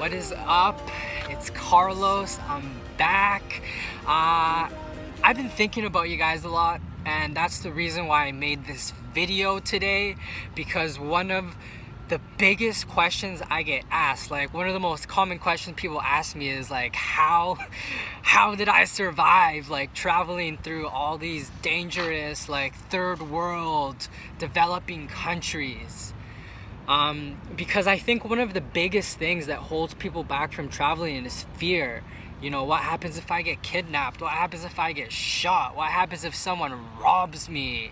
What is up? It's Carlos. I'm back. I've been thinking about you guys a lot, and that's the reason why I made this video today, because one of the biggest questions I get asked, like one of the most common questions people ask me is like, how did I survive like traveling through all these dangerous like third world developing countries? Because I think one of the biggest things that holds people back from traveling is fear. You know, what happens if I get kidnapped? What happens if I get shot? What happens if someone robs me?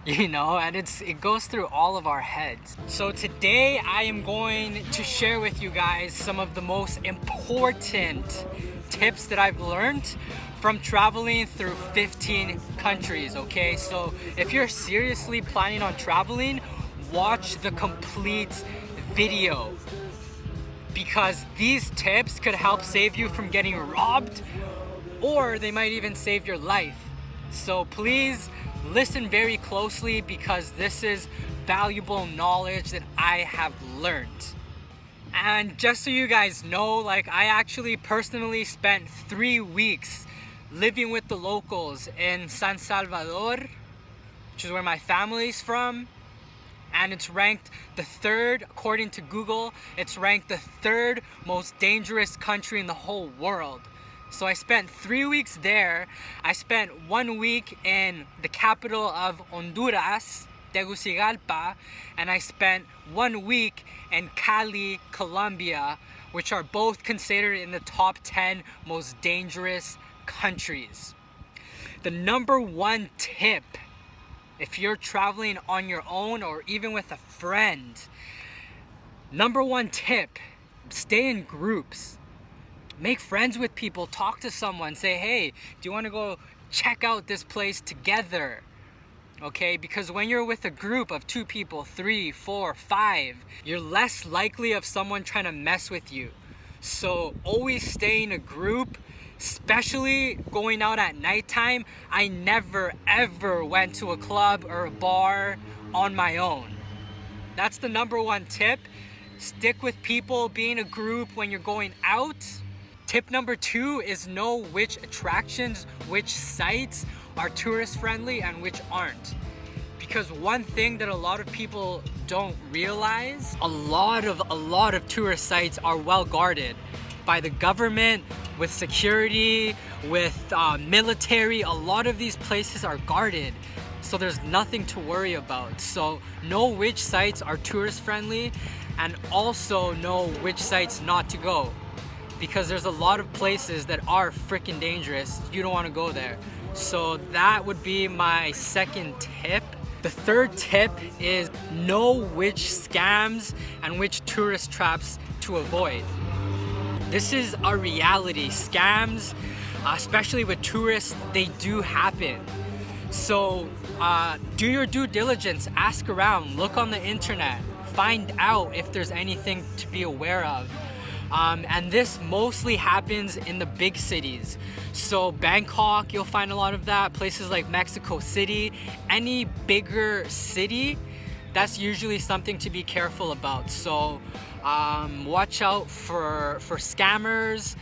You know, and it goes through all of our heads. So today I am going to share with you guys some of the most important tips that I've learned from traveling through 15 countries, okay? So if you're seriously planning on traveling, watch the complete video, because these tips could help save you from getting robbed, or they might even save your life. So please listen very closely, because this is valuable knowledge that I have learned. And just so you guys know, like I actually personally spent 3 weeks living with the locals in San Salvador, which is where my family's from. And it's ranked the third, according to Google, it's ranked the third most dangerous country in the whole world. So I spent 3 weeks there. I spent 1 week in the capital of Honduras, Tegucigalpa, and I spent 1 week in Cali, Colombia, which are both considered in the top 10 most dangerous countries. The number one tip, if you're traveling on your own or even with a friend, number one tip, stay in groups. Make friends with people, talk to someone, say, hey, do you want to go check out this place together? Okay, because when you're with a group of 2 people, 3, 4, 5, you're less likely of someone trying to mess with you. So always stay in a group. Especially going out at nighttime, I never ever went to a club or a bar on my own. That's the number one tip. Stick with people, be in a group when you're going out. Tip number 2 is know which attractions, which sites are tourist friendly and which aren't. Because one thing that a lot of people don't realize, a lot of tourist sites are well guarded by the government, with security, with military. A lot of these places are guarded, so there's nothing to worry about. So know which sites are tourist friendly, and also know which sites not to go, because there's a lot of places that are freaking dangerous. You don't want to go there. So that would be my second tip. The third tip is know which scams and which tourist traps to avoid. This is a reality. Scams, especially with tourists, they do happen. So do your due diligence, ask around, look on the internet, find out if there's anything to be aware of. And this mostly happens in the big cities. So Bangkok, you'll find a lot of that. Places like Mexico City, any bigger city, that's usually something to be careful about. So watch out for scammers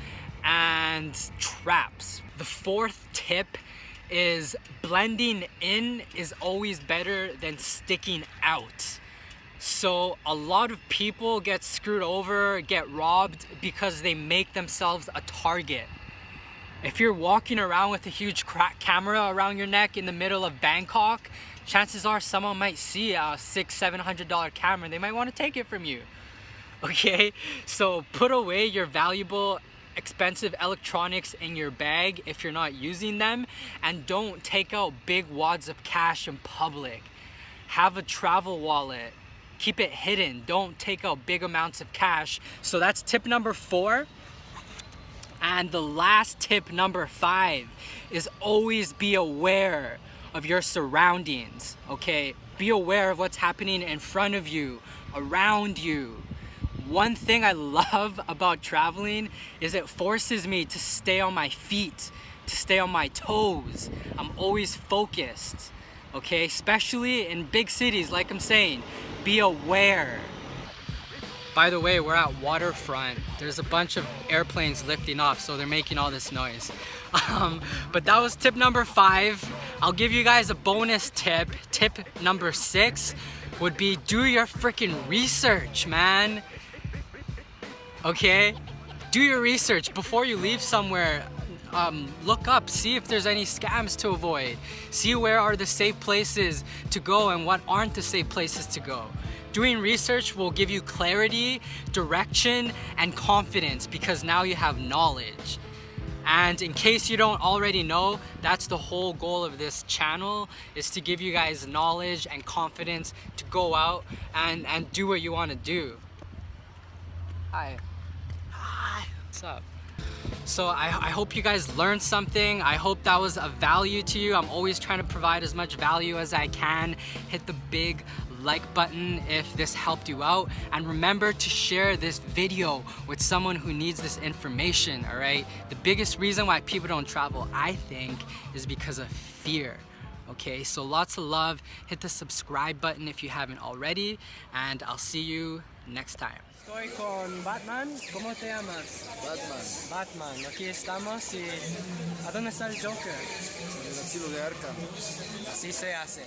and traps. The fourth tip is blending in is always better than sticking out. So a lot of people get screwed over, get robbed because they make themselves a target. If you're walking around with a huge camera around your neck in the middle of Bangkok, chances are someone might see a $600-700 camera and they might want to take it from you. Okay, so put away your valuable, expensive electronics in your bag if you're not using them, and don't take out big wads of cash in public. Have a travel wallet. Keep it hidden. Don't take out big amounts of cash. So that's tip number 4. And the last tip, number 5, is always be aware of your surroundings. Okay, be aware of what's happening in front of you, around you. One thing I love about traveling is it forces me to stay on my feet, to stay on my toes. I'm always focused, okay? Especially in big cities, like I'm saying, be aware. By the way, we're at waterfront. There's a bunch of airplanes lifting off, so they're making all this noise. But that was tip number 5. I'll give you guys a bonus tip. Tip number 6 would be do your freaking research, man. Okay? Do your research before you leave somewhere. Look up, see if there's any scams to avoid. See where are the safe places to go and what aren't the safe places to go. Doing research will give you clarity, direction, and confidence because now you have knowledge. And in case you don't already know, that's the whole goal of this channel, is to give you guys knowledge and confidence to go out and do what you want to do. Hi. Hi. What's up? So I hope you guys learned something. I hope that was of value to you. I'm always trying to provide as much value as I can. Hit the big like button if this helped you out. And remember to share this video with someone who needs this information, all right? The biggest reason why people don't travel, I think, is because of fear. Okay, so lots of love. Hit the subscribe button if you haven't already. And I'll see you next time. Estoy con Batman. ¿Cómo te llamas? Batman, Batman. Aquí estamos y... ¿A dónde está el Joker? en el asilo de Arkham. Así se hace.